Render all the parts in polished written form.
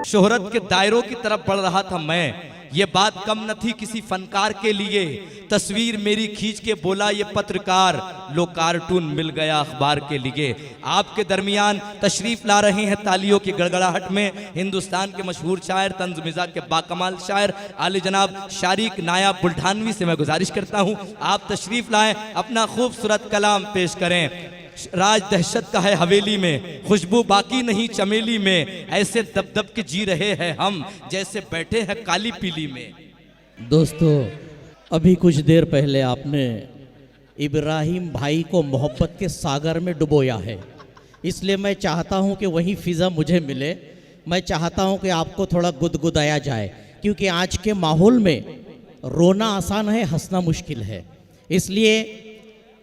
शोहरत के दायरों की तरफ बढ़ रहा था मैं, ये बात कम न थी किसी फनकार के लिए। तस्वीर मेरी खींच के बोला ये पत्रकार, लो कार्टून मिल गया अखबार के लिए। आपके दरमियान तशरीफ ला रहे हैं तालियों की गड़गड़ाहट में हिंदुस्तान के मशहूर शायर, तंज मिजाज के बाकमाल शायर आले जनाब शारिक नायाब बुल्ढानवी से मैं गुजारिश करता हूँ आप तशरीफ लाएं, अपना खूबसूरत कलाम पेश करें। राज दहशत का है हवेली में, खुशबू बाकी नहीं चमेली में, ऐसे दब दब के जी रहे हैं हम जैसे बैठे हैं काली पीली में। दोस्तों, अभी कुछ देर पहले आपने इब्राहिम भाई को मोहब्बत के सागर में डुबोया है, इसलिए मैं चाहता हूं कि वही फिज़ा मुझे मिले। मैं चाहता हूं कि आपको थोड़ा गुदगुदाया जाए, क्योंकि आज के माहौल में रोना आसान है, हंसना मुश्किल है। इसलिए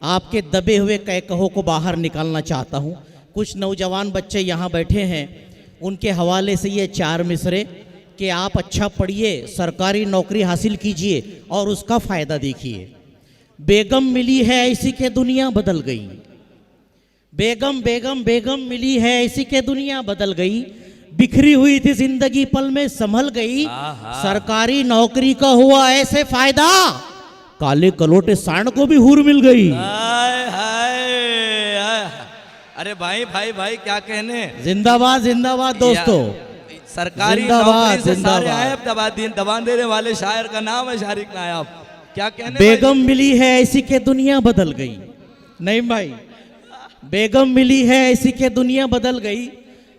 आपके दबे हुए कहकहों को बाहर निकालना चाहता हूं। कुछ नौजवान बच्चे यहाँ बैठे हैं, उनके हवाले से ये 4 मिसरे कि आप अच्छा पढ़िए, सरकारी नौकरी हासिल कीजिए और उसका फ़ायदा देखिए। बेगम मिली है ऐसी के दुनिया बदल गई, बेगम बेगम बेगम मिली है ऐसी के दुनिया बदल गई, बिखरी हुई थी जिंदगी पल में संभल गई, सरकारी नौकरी का हुआ ऐसे फायदा, काले कलोटे सांड को भी हूर मिल गई। हाय हाय, अरे भाई भाई भाई क्या कहने। जिंदाबाद जिंदाबाद दोस्तों, सरकारी नौकरी से सारे आए दबा देने वाले शायर का नाम है शारिक नायाब। क्या कहने। बेगम मिली है ऐसी के दुनिया बदल गई, नहीं भाई, बेगम मिली है ऐसी के दुनिया बदल गई,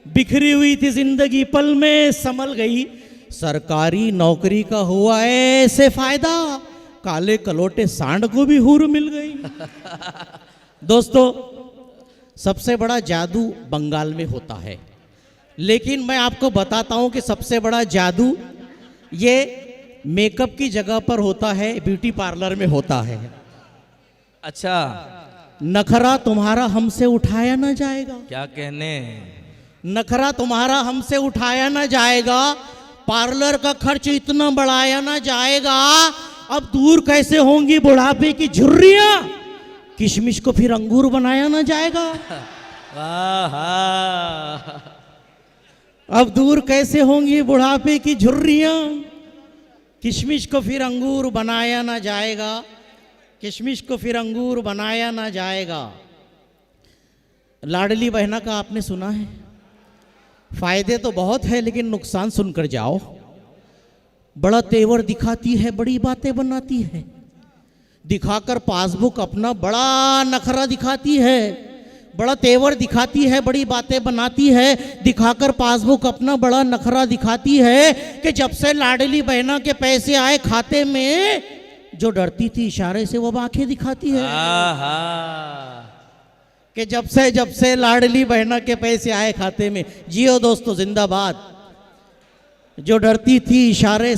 बिखरी हुई थी जिंदगी पल में संभल गई, सरकारी नौकरी का हुआ ऐसे फायदा, काले कलोटे सांड को भी हूर मिल गई। दोस्तों, सबसे बड़ा जादू बंगाल में होता है, लेकिन मैं आपको बताता हूं कि सबसे बड़ा जादू ये मेकअप की जगह पर होता है, ब्यूटी पार्लर में होता है। अच्छा, नखरा तुम्हारा हमसे उठाया ना जाएगा। क्या कहने। नखरा तुम्हारा हमसे उठाया ना जाएगा, पार्लर का खर्च इतना बढ़ाया ना जाएगा, अब दूर कैसे होंगी बुढ़ापे की झुर्रियां, किशमिश को फिर अंगूर बनाया ना जाएगा। अब दूर कैसे होंगी बुढ़ापे की झुर्रियां, किशमिश को फिर अंगूर बनाया ना जाएगा, किशमिश को फिर अंगूर बनाया ना जाएगा। लाडली बहना का आपने सुना है, फायदे तो बहुत है लेकिन नुकसान सुनकर जाओ। बड़ा तेवर दिखाती है, बड़ी बातें बनाती है, दिखाकर पासबुक अपना बड़ा नखरा दिखाती है, बड़ा तेवर दिखाती है, बड़ी बातें बनाती है, दिखाकर पासबुक अपना बड़ा नखरा दिखाती है कि जब से लाडली बहना के पैसे आए खाते में, जो डरती थी इशारे से वो आंखें दिखाती है कि जब से लाडली बहना के पैसे आए खाते में। जियो दोस्तों, जिंदाबाद। जो डरती थी इशारे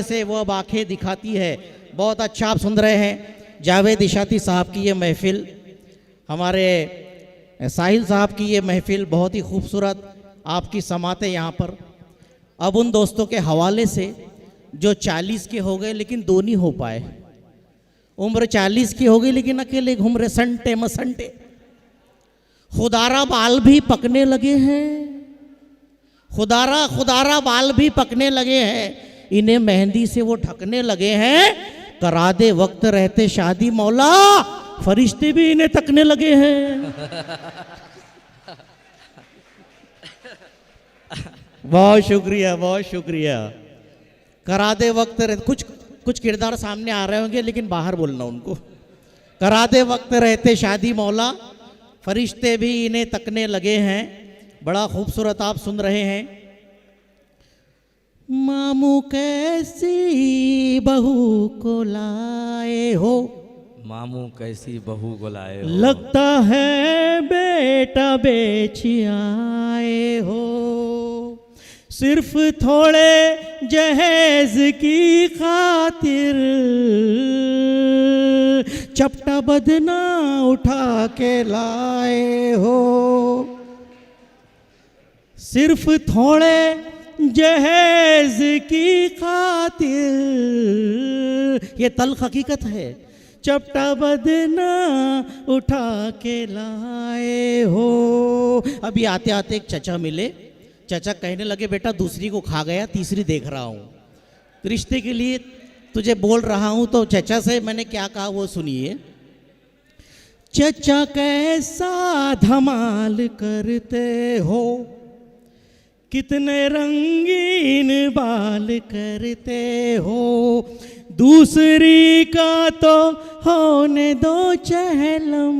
से वो अब आंखें दिखाती है। बहुत अच्छा आप सुन रहे हैं जावेद इशाती साहब की ये महफिल, हमारे साहिल साहब की ये महफिल बहुत ही खूबसूरत आपकी समाते यहाँ पर। अब उन दोस्तों के हवाले से जो 40 के हो गए लेकिन दो नहीं हो पाए, उम्र 40 की हो गई लेकिन अकेले घूम रहे संटे मसंटे, खुदारा बाल भी पकने लगे हैं, खुदारा बाल भी पकने लगे हैं, इन्हें मेहंदी से वो ढकने लगे हैं, करा दे वक्त रहते शादी मौला, फरिश्ते भी इन्हें तकने लगे हैं। बहुत शुक्रिया, बहुत शुक्रिया। करा दे वक्त रहते, कुछ किरदार सामने आ रहे होंगे लेकिन बाहर बोलना उनको। करा दे वक्त रहते शादी मौला, फरिश्ते भी इन्हें तकने लगे हैं। बड़ा खूबसूरत आप सुन रहे हैं। मामू कैसी बहू को लाए हो, मामू कैसी बहू को लाए हो, लगता है बेटा बेच आए हो, सिर्फ थोड़े जहेज की खातिर चपटा बदना उठा के लाए हो, सिर्फ थोड़े जहेज की खातिर, ये तल्ख हकीकत है, चपटा बदना उठा के लाए हो। अभी आते आते एक चचा मिले, चाचा कहने लगे बेटा दूसरी को खा गया, तीसरी देख रहा हूँ। रिश्ते के लिए तुझे बोल रहा हूँ, तो चाचा से मैंने क्या कहा वो सुनिए। चचा कैसा धमाल करते हो, कितने रंगीन बाल करते हो, दूसरी का तो होने दो चहलम,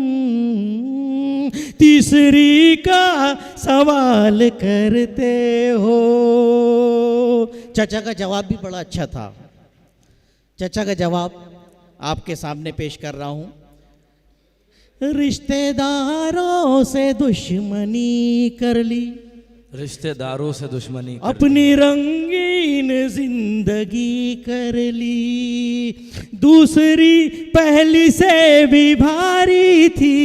तीसरी का सवाल करते हो। चाचा का जवाब भी बड़ा अच्छा था। चाचा का जवाब आपके सामने पेश कर रहा हूं। रिश्तेदारों से दुश्मनी कर ली, रिश्तेदारों से दुश्मनी कर अपनी रंगीन जिंदगी कर ली, दूसरी पहली से भी भारी थी,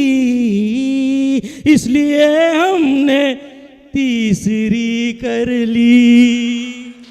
इसलिए हमने तीसरी कर ली।